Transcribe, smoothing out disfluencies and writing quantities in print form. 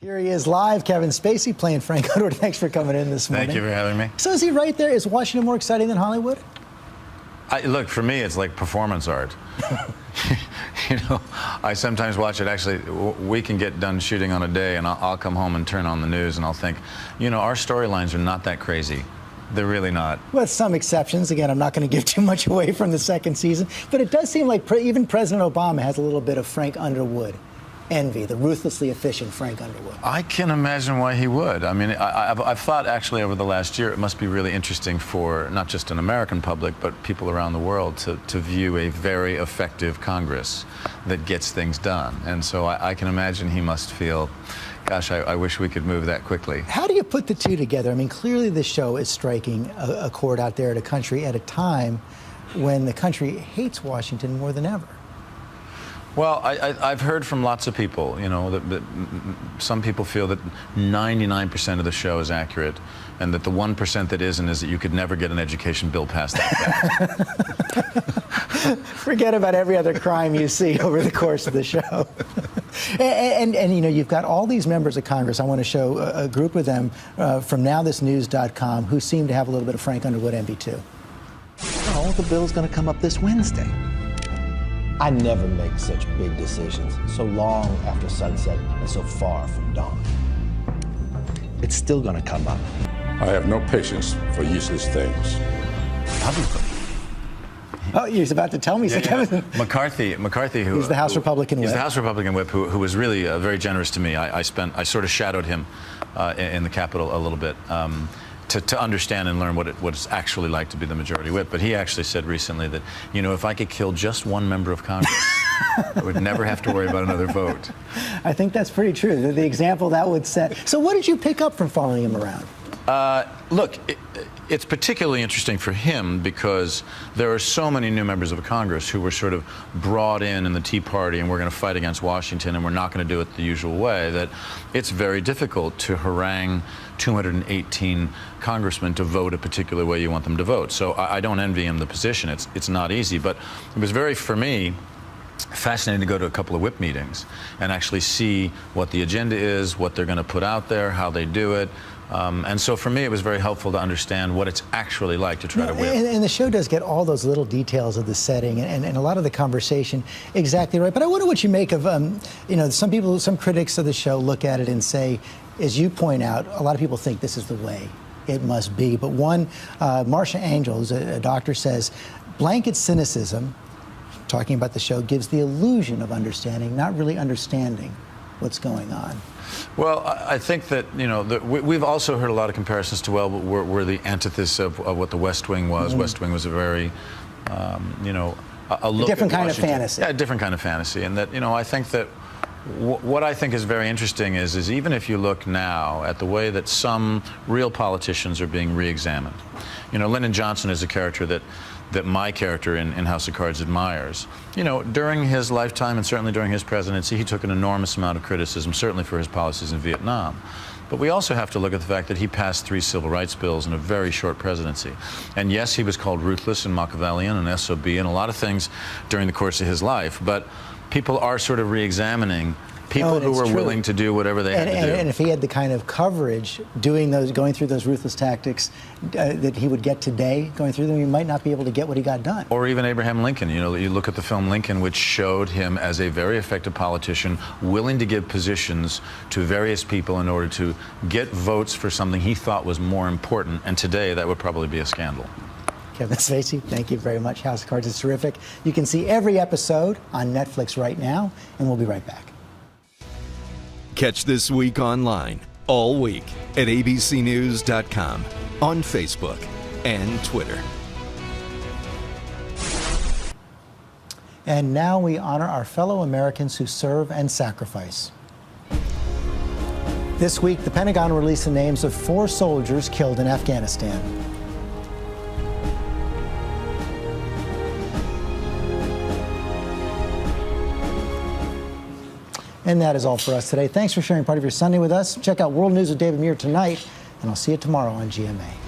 Here he is live, Kevin Spacey playing Frank Underwood. Thanks for coming in this morning. Thank you for having me. So is he right there? Is Washington more exciting than Hollywood? Look, for me, it's like performance art. You know, I sometimes watch it. Actually, we can get done shooting on a day, and I'll come home and turn on the news, and I'll think, you know, our storylines are not that crazy. They're really not. With some exceptions. Again, I'm not going to give too much away from the second season, but it does seem like even President Obama has a little bit of Frank Underwood envy, the ruthlessly efficient Frank Underwood. I can imagine why he would. I mean, I've thought actually over the last year it must be really interesting for not just an American public, but people around the world to view a very effective Congress that gets things done. And so I can imagine he must feel, gosh, I wish we could move that quickly. How do you put the two together? I mean, clearly this show is striking a chord out there at a country at a time when the country hates Washington more than ever. Well, I've heard from lots of people, you know, that some people feel that 99% of the show is accurate, and that the 1% that isn't is that you could never get an education bill passed that fast. Forget about every other crime you see over the course of the show. And you know, you've got all these members of Congress. I want to show a group of them from nowthisnews.com who seem to have a little bit of Frank Underwood envy, too. Oh, the bill's going to come up this Wednesday. I never make such big decisions so long after sunset and so far from dawn. It's still going to come up. I have no patience for useless things. Publicly. Oh, he's about to tell me. Yeah. McCarthy, who he's the House Republican whip. He's the House Republican whip, who was really very generous to me. I sort of shadowed him in the Capitol a little bit. To understand and learn what it's actually like to be the majority whip. But he actually said recently that, you know, if I could kill just one member of Congress, I would never have to worry about another vote. I think that's pretty true. The example that would set. So what did you pick up from following him around? Look, it's particularly interesting for him because there are so many new members of Congress who were sort of brought in the Tea Party, and we're going to fight against Washington, and we're not going to do it the usual way, that it's very difficult to harangue 218 congressmen to vote a particular way you want them to vote. So I don't envy him the position. It's not easy, but it was very, for me, fascinating to go to a couple of whip meetings and actually see what the agenda is, what they're going to put out there, how they do it. And so for me, it was very helpful to understand what it's actually like to try to whip. And the show does get all those little details of the setting and a lot of the conversation exactly right. But I wonder what you make of, you know, some critics of the show look at it and say, as you point out, a lot of people think this is the way it must be. But one, Marcia Angel, who's a doctor, says, blanket cynicism, talking about the show, gives the illusion of understanding, not really understanding what's going on. Well, I think that, you know, we've also heard a lot of comparisons to, well, we're the antithesis of what the West Wing was. West Wing was a very, you know, a different kind of fantasy. Yeah, a different kind of fantasy. And that, you know, I think that what I think is very interesting is even if you look now at the way that some real politicians are being re-examined. You know, Lyndon Johnson is a character that my character in House of Cards admires. You know, during his lifetime and certainly during his presidency, he took an enormous amount of criticism, certainly for his policies in Vietnam. But we also have to look at the fact that he passed 3 civil rights bills in a very short presidency. And yes, he was called ruthless and Machiavellian and SOB and a lot of things during the course of his life. But people are sort of re-examining people who were willing to do whatever they had to do. And if he had the kind of coverage going through those ruthless tactics that he would get today, going through them, he might not be able to get what he got done. Or even Abraham Lincoln. You know, you look at the film Lincoln, which showed him as a very effective politician, willing to give positions to various people in order to get votes for something he thought was more important. And today, that would probably be a scandal. Kevin Spacey, thank you very much. House of Cards is terrific. You can see every episode on Netflix right now, and we'll be right back. Catch This Week online all week at abcnews.com, on Facebook and Twitter. And now we honor our fellow Americans who serve and sacrifice. This week, the Pentagon released the names of 4 soldiers killed in Afghanistan. And that is all for us today. Thanks for sharing part of your Sunday with us. Check out World News with David Muir tonight, and I'll see you tomorrow on GMA.